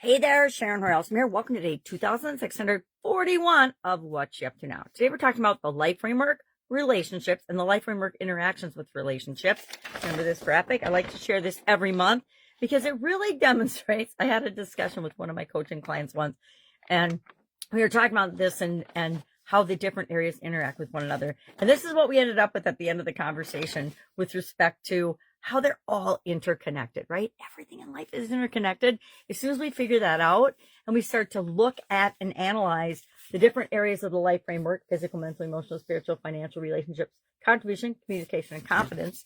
Hey there, Sharon Horne-Ellstrom here. Welcome to day 2641 of What You Up To Now. Today we're talking about the life framework, relationships, and the life framework interactions with relationships. Remember this graphic? I like to share this every month because it really demonstrates. I had a discussion with one of my coaching clients once, and we were talking about this and how the different areas interact with one another. And this is what we ended up with at the end of the conversation with respect to how they're all interconnected, right? Everything in life is interconnected. As soon as we figure that out and we start to look at and analyze the different areas of the life framework, physical, mental, emotional, spiritual, financial, relationships, contribution, communication, and confidence,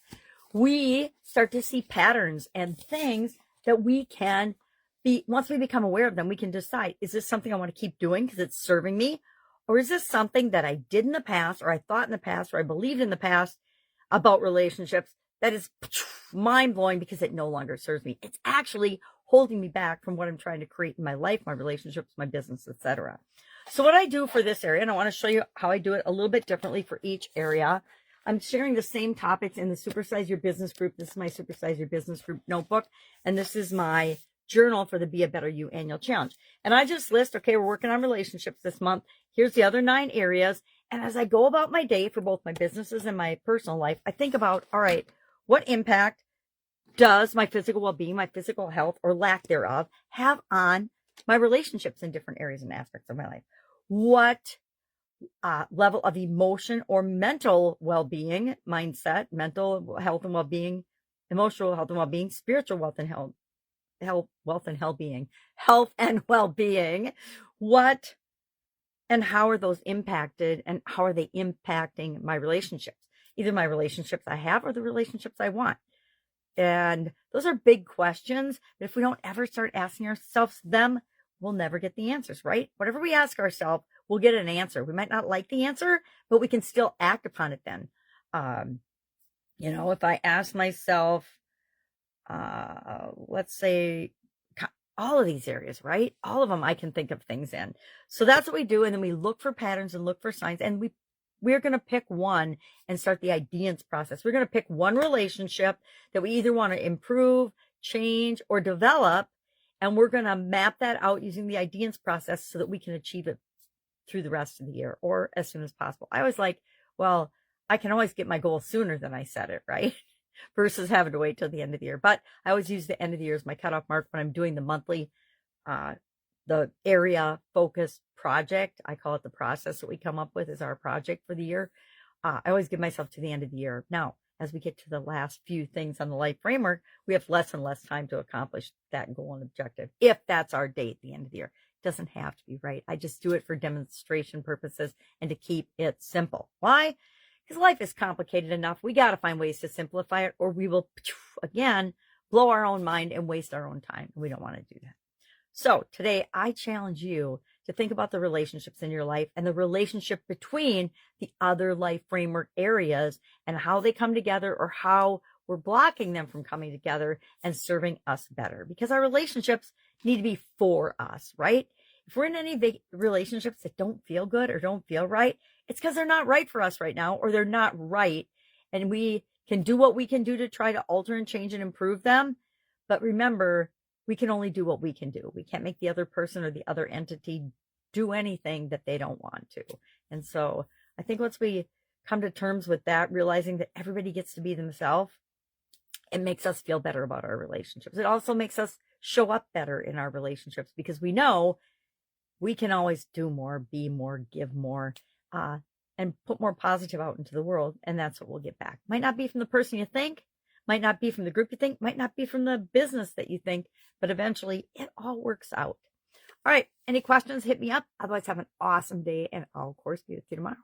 we start to see patterns and things that we can be, once we become aware of them, we can decide, is this something I want to keep doing because it's serving me? Or is this something that I did in the past, or I thought in the past, or I believed in the past about relationships that is mind-blowing because it no longer serves me? It's actually holding me back from what I'm trying to create in my life, my relationships, my business, etc. So what I do for this area, and I want to show you how I do it a little bit differently for each area. I'm sharing the same topics in the Supersize Your Business group. This is my Supersize Your Business group notebook, and this is my journal for the Be a Better You annual challenge. And I just list, okay, we're working on relationships this month. Here's the other 9 areas. And as I go about my day for both my businesses and my personal life, I think about, all right, what impact does my physical well-being, my physical health, or lack thereof have on my relationships in different areas and aspects of my life? What level of emotion or mental well-being, mindset, mental health and well-being, emotional health and well-being, spiritual wealth and health and well-being, what and how are those impacted, and how are they impacting my relationships, either my relationships I have or the relationships I want? And those are big questions, but if we don't ever start asking ourselves them, we'll never get the answers, right? Whatever we ask ourselves, we'll get an answer. We might not like the answer, but we can still act upon it then. If I ask myself, let's say all of these areas, right? All of them I can think of things in. So that's what we do. And then we look for patterns and look for signs, and we're going to pick one and start the ideas process. We're going to pick one relationship that we either want to improve, change, or develop. And we're going to map that out using the ideas process so that we can achieve it through the rest of the year or as soon as possible. I was like, well, I can always get my goal sooner than I set it, right? Versus having to wait till the end of the year. But I always use the end of the year as my cutoff mark when I'm doing the monthly, the area focus project. I call it the process that we come up with as our project for the year. I always give myself to the end of the year. Now, as we get to the last few things on the life framework, we have less and less time to accomplish that goal and objective. If that's our date, the end of the year. It doesn't have to be, right? I just do it for demonstration purposes and to keep it simple. Why? Because life is complicated enough. We got to find ways to simplify it, or we will, again, blow our own mind and waste our own time. We don't want to do that. So today I challenge you to think about the relationships in your life and the relationship between the other life framework areas and how they come together, or how we're blocking them from coming together and serving us better, because our relationships need to be for us, right? If we're in any relationships that don't feel good or don't feel right, it's because they're not right for us right now, or they're not right. And we can do what we can do to try to alter and change and improve them. But remember, we can only do what we can do. We can't make the other person or the other entity do anything that they don't want to. And so I think once we come to terms with that, realizing that everybody gets to be themselves, it makes us feel better about our relationships. It also makes us show up better in our relationships, because we know we can always do more, be more, give more, and put more positive out into the world. And that's what we'll get back. Might not be from the person you think, might not be from the group you think, might not be from the business that you think, but eventually it all works out. All right. Any questions? Hit me up. Otherwise, have an awesome day, and I'll, of course, be with you tomorrow.